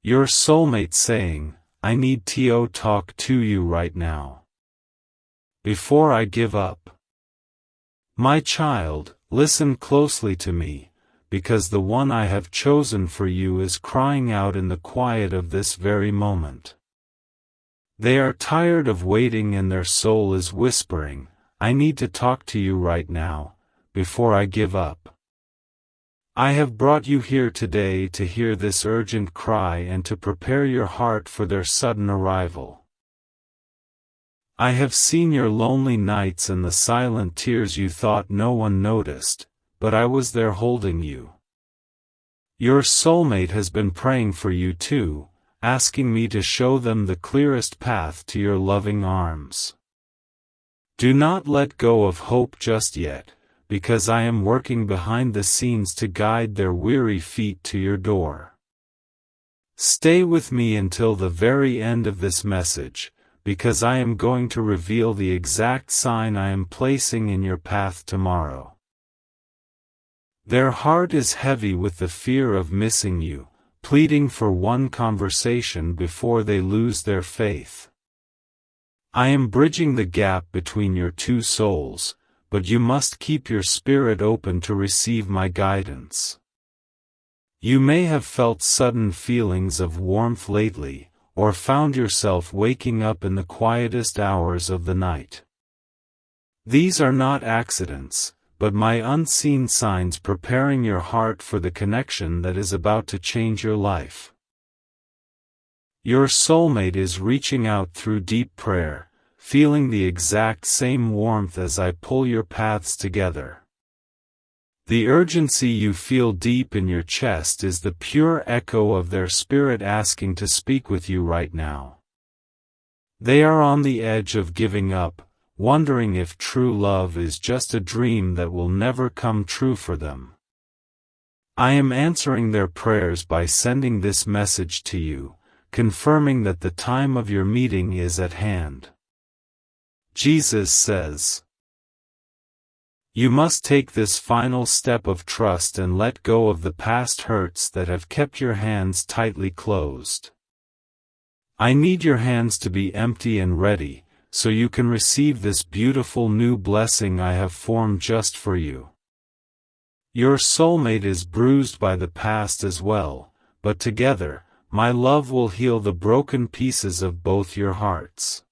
Your soulmate saying, I need to talk to you right now. Before I give up. My child, listen closely to me, because the one I have chosen for you is crying out in the quiet of this very moment. They are tired of waiting and their soul is whispering, I need to talk to you right now, before I give up. I have brought you here today to hear this urgent cry and to prepare your heart for their sudden arrival. I have seen your lonely nights and the silent tears you thought no one noticed, but I was there holding you. Your soulmate has been praying for you too, asking me to show them the clearest path to your loving arms. Do not let go of hope just yet, because I am working behind the scenes to guide their weary feet to your door. Stay with me until the very end of this message, because I am going to reveal the exact sign I am placing in your path tomorrow. Their heart is heavy with the fear of missing you, pleading for one conversation before they lose their faith. I am bridging the gap between your two souls, but you must keep your spirit open to receive my guidance. You may have felt sudden feelings of warmth lately, or found yourself waking up in the quietest hours of the night. These are not accidents, but my unseen signs preparing your heart for the connection that is about to change your life. Your soulmate is reaching out through deep prayer, feeling the exact same warmth as I pull your paths together. The urgency you feel deep in your chest is the pure echo of their spirit asking to speak with you right now. They are on the edge of giving up, wondering if true love is just a dream that will never come true for them. I am answering their prayers by sending this message to you, confirming that the time of your meeting is at hand. Jesus says, you must take this final step of trust and let go of the past hurts that have kept your hands tightly closed. I need your hands to be empty and ready, so you can receive this beautiful new blessing I have formed just for you. Your soulmate is bruised by the past as well, but together, my love will heal the broken pieces of both your hearts.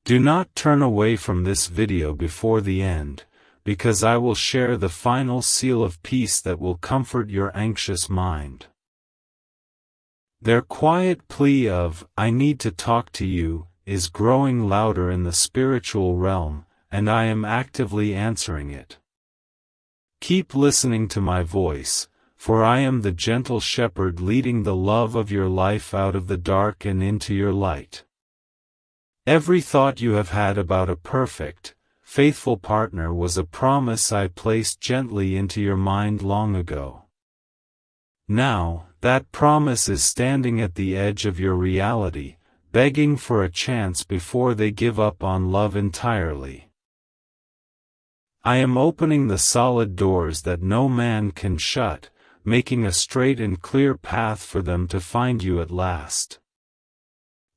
Do not turn away from this video before the end, because I will share the final seal of peace that will comfort your anxious mind. Their quiet plea of, I need to talk to you, is growing louder in the spiritual realm, and I am actively answering it. Keep listening to my voice, for I am the gentle shepherd leading the love of your life out of the dark and into your light. Every thought you have had about a perfect, faithful partner was a promise I placed gently into your mind long ago. Now, that promise is standing at the edge of your reality, begging for a chance before they give up on love entirely. I am opening the solid doors that no man can shut, making a straight and clear path for them to find you at last.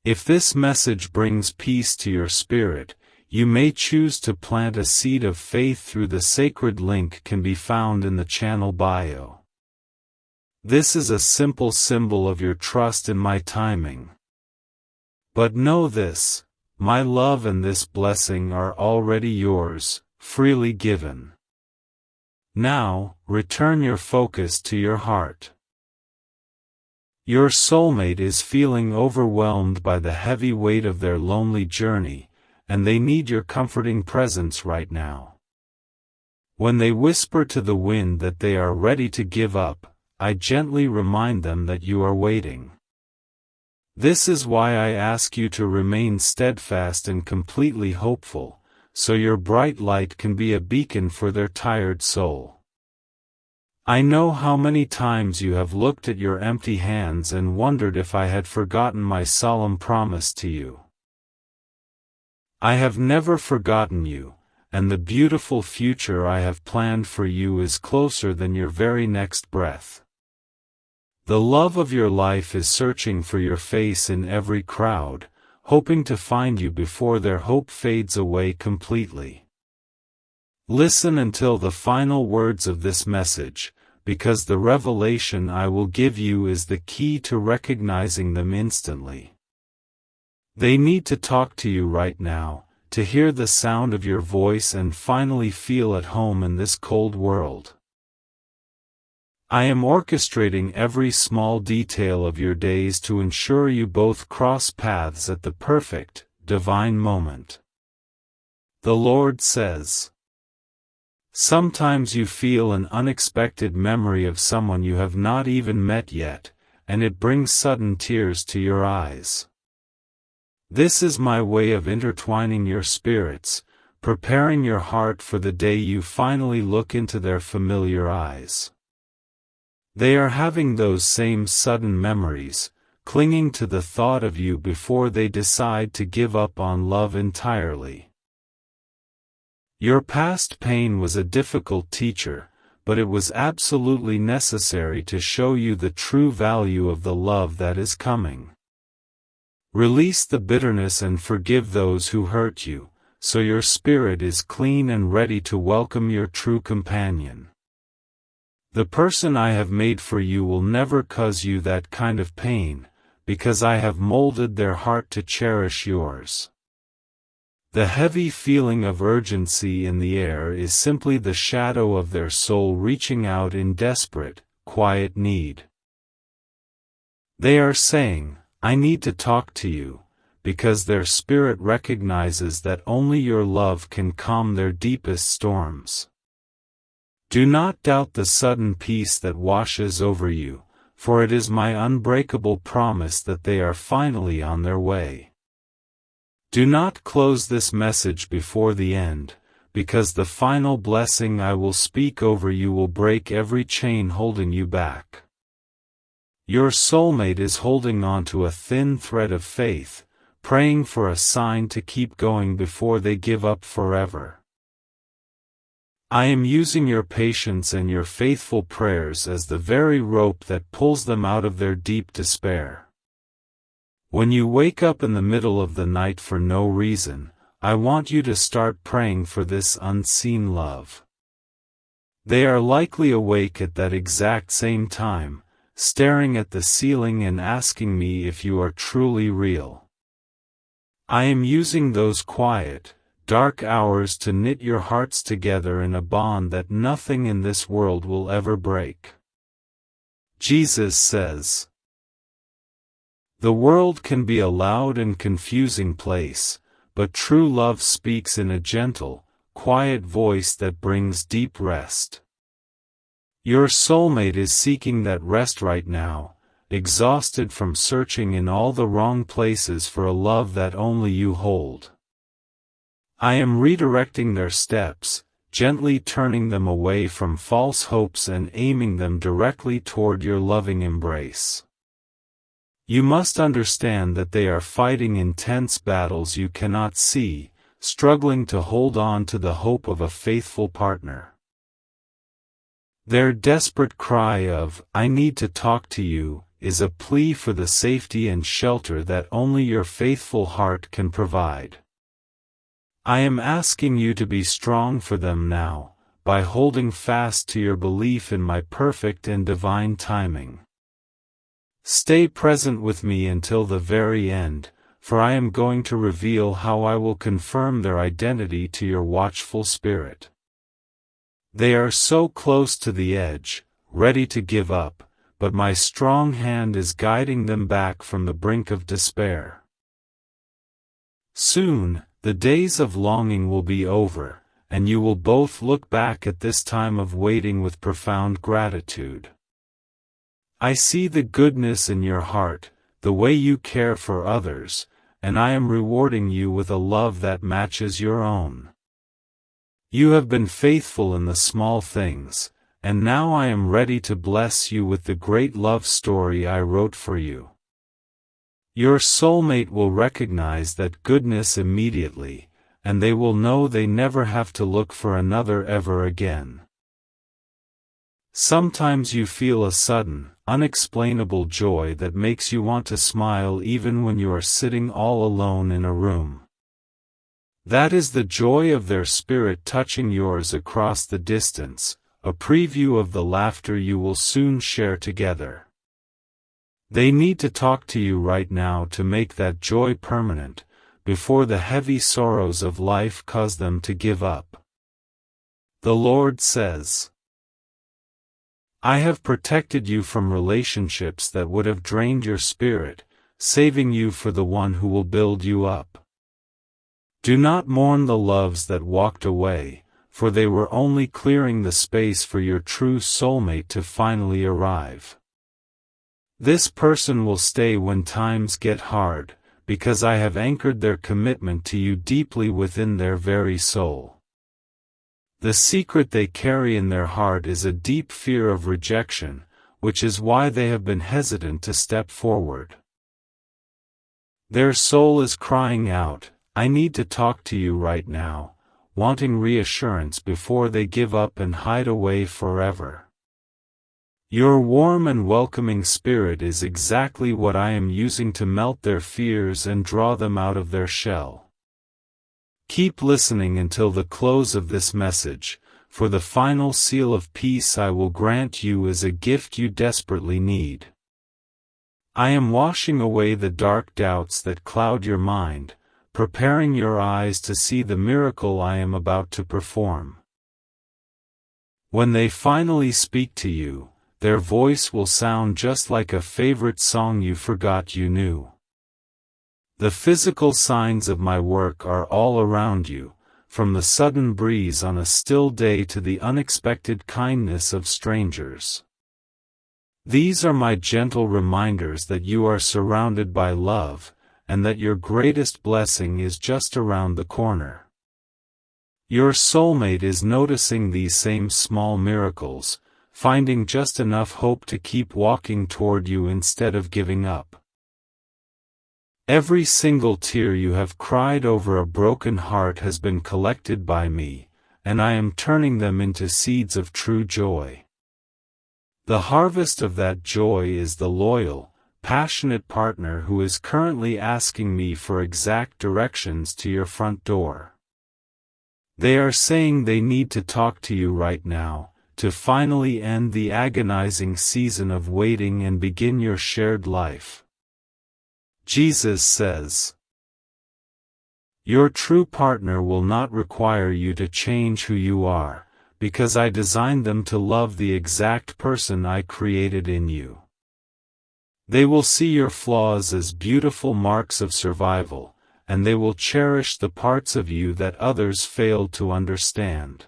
If this message brings peace to your spirit, you may choose to plant a seed of faith through the sacred link can be found in the channel bio. This is a simple symbol of your trust in my timing. But know this, my love and this blessing are already yours, freely given. Now, return your focus to your heart. Your soulmate is feeling overwhelmed by the heavy weight of their lonely journey, and they need your comforting presence right now. When they whisper to the wind that they are ready to give up, I gently remind them that you are waiting. This is why I ask you to remain steadfast and completely hopeful, so your bright light can be a beacon for their tired soul. I know how many times you have looked at your empty hands and wondered if I had forgotten my solemn promise to you. I have never forgotten you, and the beautiful future I have planned for you is closer than your very next breath. The love of your life is searching for your face in every crowd, hoping to find you before their hope fades away completely. Listen until the final words of this message, because the revelation I will give you is the key to recognizing them instantly. They need to talk to you right now, to hear the sound of your voice and finally feel at home in this cold world. I am orchestrating every small detail of your days to ensure you both cross paths at the perfect, divine moment. The Lord says. Sometimes you feel an unexpected memory of someone you have not even met yet, and it brings sudden tears to your eyes. This is my way of intertwining your spirits, preparing your heart for the day you finally look into their familiar eyes. They are having those same sudden memories, clinging to the thought of you before they decide to give up on love entirely. Your past pain was a difficult teacher, but it was absolutely necessary to show you the true value of the love that is coming. Release the bitterness and forgive those who hurt you, so your spirit is clean and ready to welcome your true companion. The person I have made for you will never cause you that kind of pain, because I have molded their heart to cherish yours. The heavy feeling of urgency in the air is simply the shadow of their soul reaching out in desperate, quiet need. They are saying, I need to talk to you, because their spirit recognizes that only your love can calm their deepest storms. Do not doubt the sudden peace that washes over you, for it is my unbreakable promise that they are finally on their way. Do not close this message before the end, because the final blessing I will speak over you will break every chain holding you back. Your soulmate is holding on to a thin thread of faith, praying for a sign to keep going before they give up forever. I am using your patience and your faithful prayers as the very rope that pulls them out of their deep despair. When you wake up in the middle of the night for no reason, I want you to start praying for this unseen love. They are likely awake at that exact same time, staring at the ceiling and asking me if you are truly real. I am using those quiet, dark hours to knit your hearts together in a bond that nothing in this world will ever break. Jesus says, the world can be a loud and confusing place, but true love speaks in a gentle, quiet voice that brings deep rest. Your soulmate is seeking that rest right now, exhausted from searching in all the wrong places for a love that only you hold. I am redirecting their steps, gently turning them away from false hopes and aiming them directly toward your loving embrace. You must understand that they are fighting intense battles you cannot see, struggling to hold on to the hope of a faithful partner. Their desperate cry of, I need to talk to you, is a plea for the safety and shelter that only your faithful heart can provide. I am asking you to be strong for them now, by holding fast to your belief in my perfect and divine timing. Stay present with me until the very end, for I am going to reveal how I will confirm their identity to your watchful spirit. They are so close to the edge, ready to give up, but my strong hand is guiding them back from the brink of despair. Soon, the days of longing will be over, and you will both look back at this time of waiting with profound gratitude. I see the goodness in your heart, the way you care for others, and I am rewarding you with a love that matches your own. You have been faithful in the small things, and now I am ready to bless you with the great love story I wrote for you. Your soulmate will recognize that goodness immediately, and they will know they never have to look for another ever again. Sometimes you feel a sudden, unexplainable joy that makes you want to smile even when you are sitting all alone in a room. That is the joy of their spirit touching yours across the distance, a preview of the laughter you will soon share together. They need to talk to you right now to make that joy permanent, before the heavy sorrows of life cause them to give up. The Lord says, I have protected you from relationships that would have drained your spirit, saving you for the one who will build you up. Do not mourn the loves that walked away, for they were only clearing the space for your true soulmate to finally arrive. This person will stay when times get hard, because I have anchored their commitment to you deeply within their very soul. The secret they carry in their heart is a deep fear of rejection, which is why they have been hesitant to step forward. Their soul is crying out, I need to talk to you right now, wanting reassurance before they give up and hide away forever. Your warm and welcoming spirit is exactly what I am using to melt their fears and draw them out of their shell. Keep listening until the close of this message, for the final seal of peace I will grant you is a gift you desperately need. I am washing away the dark doubts that cloud your mind, preparing your eyes to see the miracle I am about to perform. When they finally speak to you, their voice will sound just like a favorite song you forgot you knew. The physical signs of my work are all around you, from the sudden breeze on a still day to the unexpected kindness of strangers. These are my gentle reminders that you are surrounded by love, and that your greatest blessing is just around the corner. Your soulmate is noticing these same small miracles, finding just enough hope to keep walking toward you instead of giving up. Every single tear you have cried over a broken heart has been collected by me, and I am turning them into seeds of true joy. The harvest of that joy is the loyal, passionate partner who is currently asking me for exact directions to your front door. They are saying they need to talk to you right now, to finally end the agonizing season of waiting and begin your shared life. Jesus says, your true partner will not require you to change who you are, because I designed them to love the exact person I created in you. They will see your flaws as beautiful marks of survival, and they will cherish the parts of you that others failed to understand.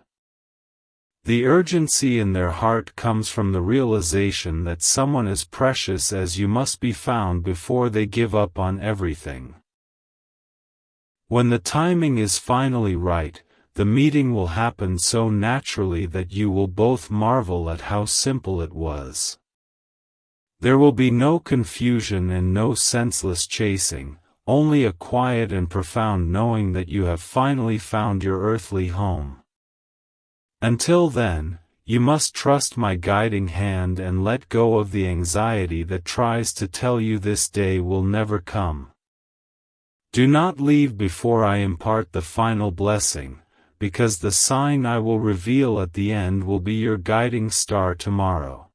The urgency in their heart comes from the realization that someone as precious as you must be found before they give up on everything. When the timing is finally right, the meeting will happen so naturally that you will both marvel at how simple it was. There will be no confusion and no senseless chasing, only a quiet and profound knowing that you have finally found your earthly home. Until then, you must trust my guiding hand and let go of the anxiety that tries to tell you this day will never come. Do not leave before I impart the final blessing, because the sign I will reveal at the end will be your guiding star tomorrow.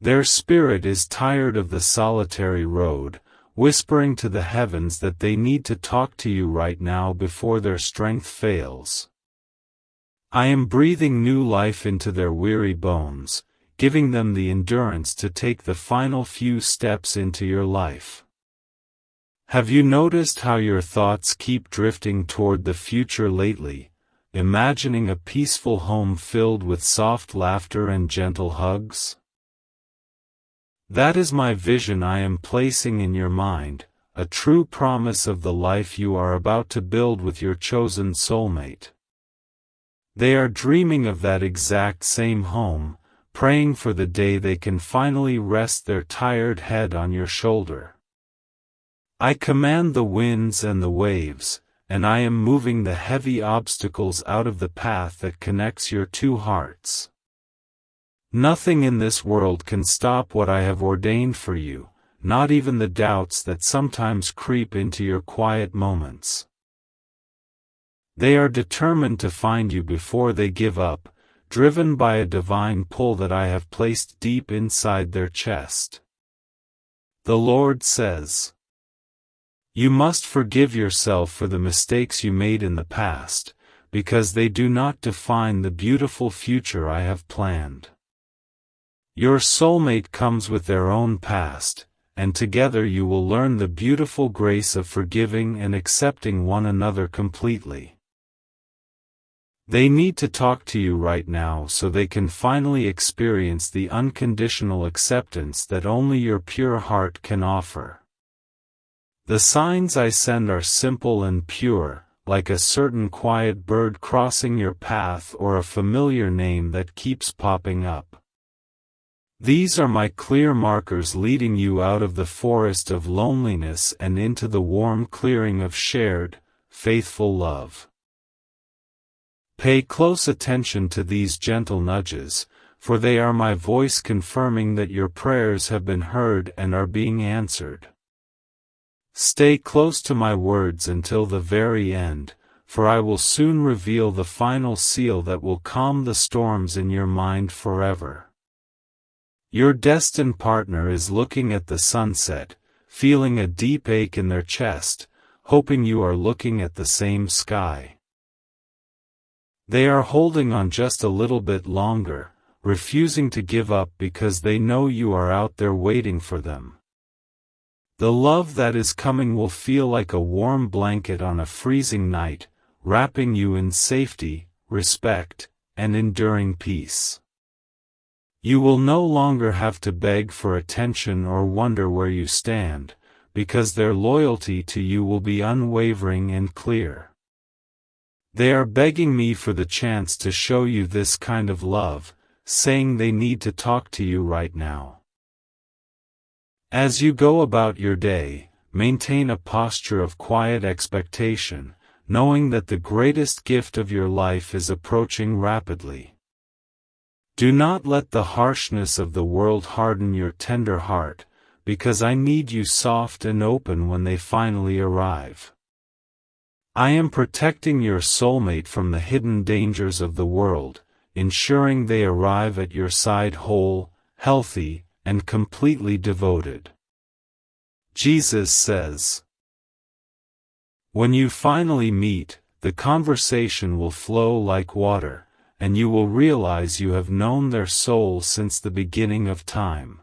Their spirit is tired of the solitary road, whispering to the heavens that they need to talk to you right now before their strength fails. I am breathing new life into their weary bones, giving them the endurance to take the final few steps into your life. Have you noticed how your thoughts keep drifting toward the future lately, imagining a peaceful home filled with soft laughter and gentle hugs? That is my vision I am placing in your mind, a true promise of the life you are about to build with your chosen soulmate. They are dreaming of that exact same home, praying for the day they can finally rest their tired head on your shoulder. I command the winds and the waves, and I am moving the heavy obstacles out of the path that connects your two hearts. Nothing in this world can stop what I have ordained for you, not even the doubts that sometimes creep into your quiet moments. They are determined to find you before they give up, driven by a divine pull that I have placed deep inside their chest. The Lord says, "You must forgive yourself for the mistakes you made in the past, because they do not define the beautiful future I have planned." Your soulmate comes with their own past, and together you will learn the beautiful grace of forgiving and accepting one another completely. They need to talk to you right now so they can finally experience the unconditional acceptance that only your pure heart can offer. The signs I send are simple and pure, like a certain quiet bird crossing your path or a familiar name that keeps popping up. These are my clear markers leading you out of the forest of loneliness and into the warm clearing of shared, faithful love. Pay close attention to these gentle nudges, for they are my voice confirming that your prayers have been heard and are being answered. Stay close to my words until the very end, for I will soon reveal the final seal that will calm the storms in your mind forever. Your destined partner is looking at the sunset, feeling a deep ache in their chest, hoping you are looking at the same sky. They are holding on just a little bit longer, refusing to give up because they know you are out there waiting for them. The love that is coming will feel like a warm blanket on a freezing night, wrapping you in safety, respect, and enduring peace. You will no longer have to beg for attention or wonder where you stand, because their loyalty to you will be unwavering and clear. They are begging me for the chance to show you this kind of love, saying they need to talk to you right now. As you go about your day, maintain a posture of quiet expectation, knowing that the greatest gift of your life is approaching rapidly. Do not let the harshness of the world harden your tender heart, because I need you soft and open when they finally arrive. I am protecting your soulmate from the hidden dangers of the world, ensuring they arrive at your side whole, healthy, and completely devoted. Jesus says, when you finally meet, the conversation will flow like water, and you will realize you have known their soul since the beginning of time.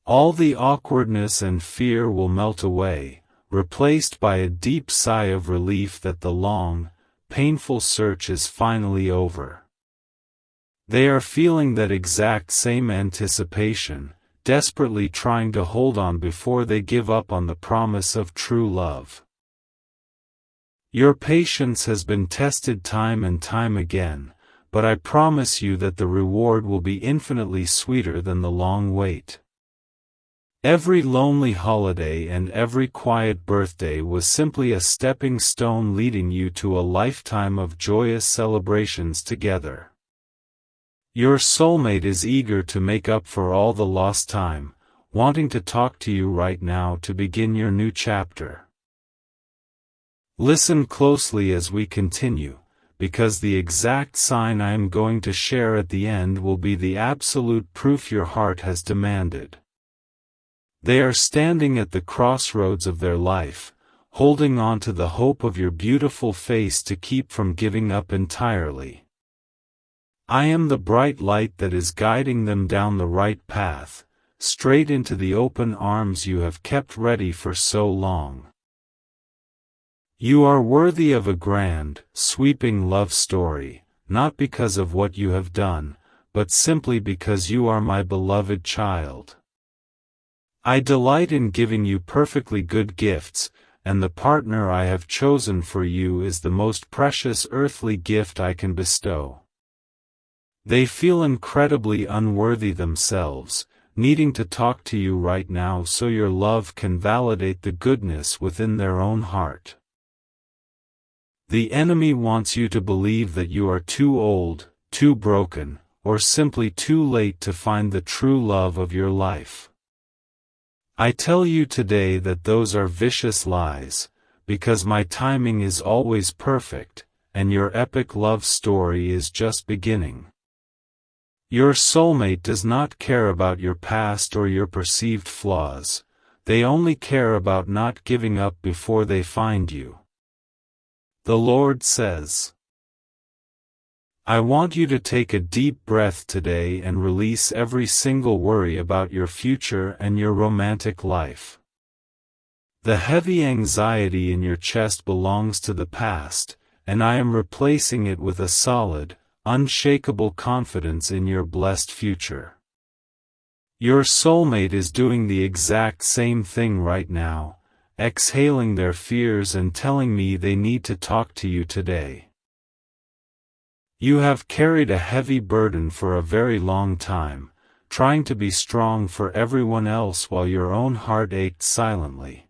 All the awkwardness and fear will melt away, replaced by a deep sigh of relief that the long, painful search is finally over. They are feeling that exact same anticipation, desperately trying to hold on before they give up on the promise of true love. Your patience has been tested time and time again, but I promise you that the reward will be infinitely sweeter than the long wait. Every lonely holiday and every quiet birthday was simply a stepping stone leading you to a lifetime of joyous celebrations together. Your soulmate is eager to make up for all the lost time, wanting to talk to you right now to begin your new chapter. Listen closely as we continue, because the exact sign I am going to share at the end will be the absolute proof your heart has demanded. They are standing at the crossroads of their life, holding on to the hope of your beautiful face to keep from giving up entirely. I am the bright light that is guiding them down the right path, straight into the open arms you have kept ready for so long. You are worthy of a grand, sweeping love story, not because of what you have done, but simply because you are my beloved child. I delight in giving you perfectly good gifts, and the partner I have chosen for you is the most precious earthly gift I can bestow. They feel incredibly unworthy themselves, needing to talk to you right now so your love can validate the goodness within their own heart. The enemy wants you to believe that you are too old, too broken, or simply too late to find the true love of your life. I tell you today that those are vicious lies, because my timing is always perfect, and your epic love story is just beginning. Your soulmate does not care about your past or your perceived flaws, they only care about not giving up before they find you. The Lord says, I want you to take a deep breath today and release every single worry about your future and your romantic life. The heavy anxiety in your chest belongs to the past, and I am replacing it with a solid, unshakable confidence in your blessed future. Your soulmate is doing the exact same thing right now, exhaling their fears and telling me they need to talk to you today. You have carried a heavy burden for a very long time, trying to be strong for everyone else while your own heart ached silently.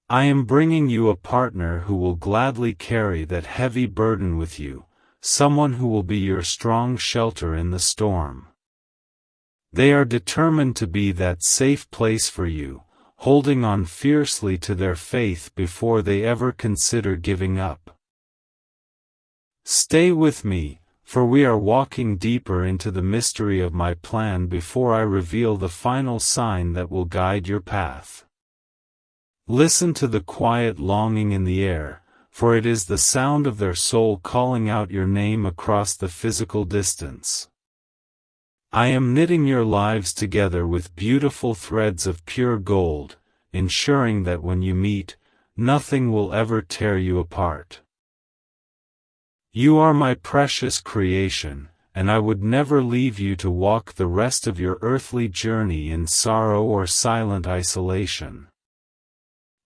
I am bringing you a partner who will gladly carry that heavy burden with you, someone who will be your strong shelter in the storm. They are determined to be that safe place for you, holding on fiercely to their faith before they ever consider giving up. Stay with me, for we are walking deeper into the mystery of my plan before I reveal the final sign that will guide your path. Listen to the quiet longing in the air, for it is the sound of their soul calling out your name across the physical distance. I am knitting your lives together with beautiful threads of pure gold, ensuring that when you meet, nothing will ever tear you apart. You are my precious creation, and I would never leave you to walk the rest of your earthly journey in sorrow or silent isolation.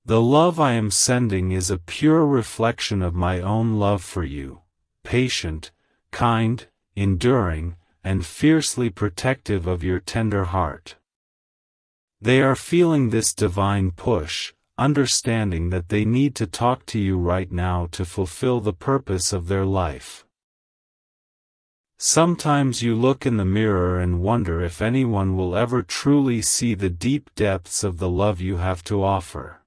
The love I am sending is a pure reflection of my own love for you, patient, kind, enduring, and fiercely protective of your tender heart. They are feeling this divine push, understanding that they need to talk to you right now to fulfill the purpose of their life. Sometimes you look in the mirror and wonder if anyone will ever truly see the deep depths of the love you have to offer.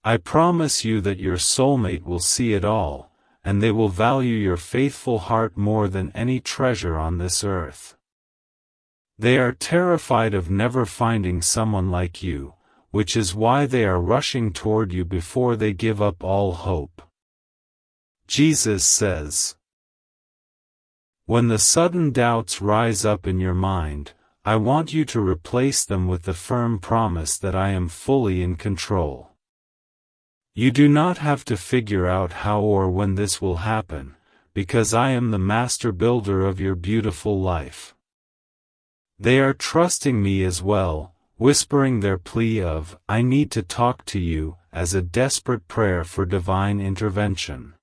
I promise you that your soulmate will see it all, and they will value your faithful heart more than any treasure on this earth. They are terrified of never finding someone like you, which is why they are rushing toward you before they give up all hope. Jesus says, when the sudden doubts rise up in your mind, I want you to replace them with the firm promise that I am fully in control. You do not have to figure out how or when this will happen, because I am the master builder of your beautiful life. They are trusting me as well, whispering their plea of, I need to talk to you, as a desperate prayer for divine intervention.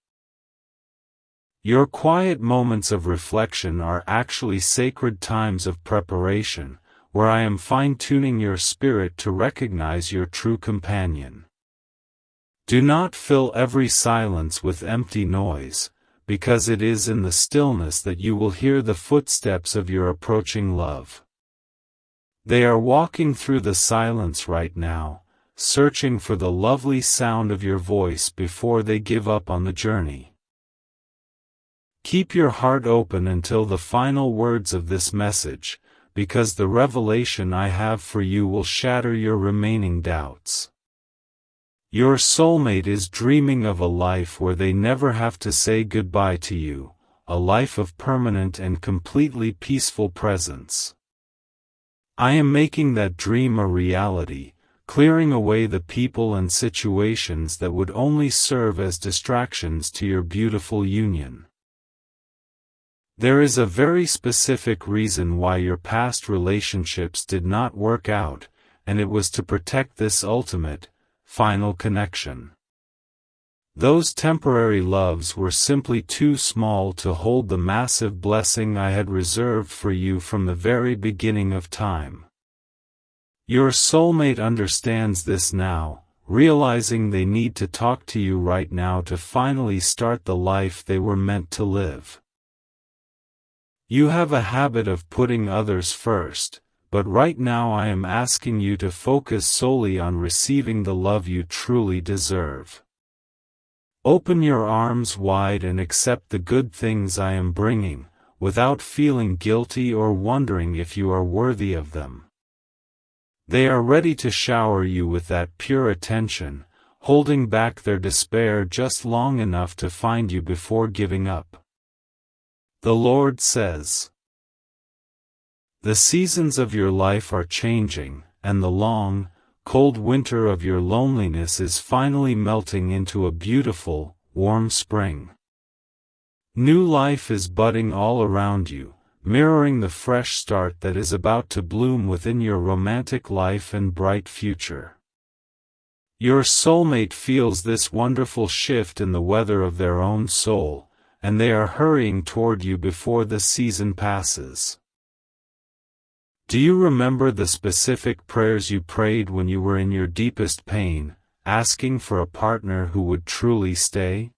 Your quiet moments of reflection are actually sacred times of preparation, where I am fine-tuning your spirit to recognize your true companion. Do not fill every silence with empty noise, because it is in the stillness that you will hear the footsteps of your approaching love. They are walking through the silence right now, searching for the lovely sound of your voice before they give up on the journey. Keep your heart open until the final words of this message, because the revelation I have for you will shatter your remaining doubts. Your soulmate is dreaming of a life where they never have to say goodbye to you, a life of permanent and completely peaceful presence. I am making that dream a reality, clearing away the people and situations that would only serve as distractions to your beautiful union. There is a very specific reason why your past relationships did not work out, and it was to protect this ultimate, final connection. Those temporary loves were simply too small to hold the massive blessing I had reserved for you from the very beginning of time. Your soulmate understands this now, realizing they need to talk to you right now to finally start the life they were meant to live. You have a habit of putting others first, but right now I am asking you to focus solely on receiving the love you truly deserve. Open your arms wide and accept the good things I am bringing, without feeling guilty or wondering if you are worthy of them. They are ready to shower you with that pure attention, holding back their despair just long enough to find you before giving up. The Lord says, "The seasons of your life are changing, and the long, cold winter of your loneliness is finally melting into a beautiful, warm spring. New life is budding all around you, mirroring the fresh start that is about to bloom within your romantic life and bright future. Your soulmate feels this wonderful shift in the weather of their own soul, and they are hurrying toward you before the season passes." Do you remember the specific prayers you prayed when you were in your deepest pain, asking for a partner who would truly stay?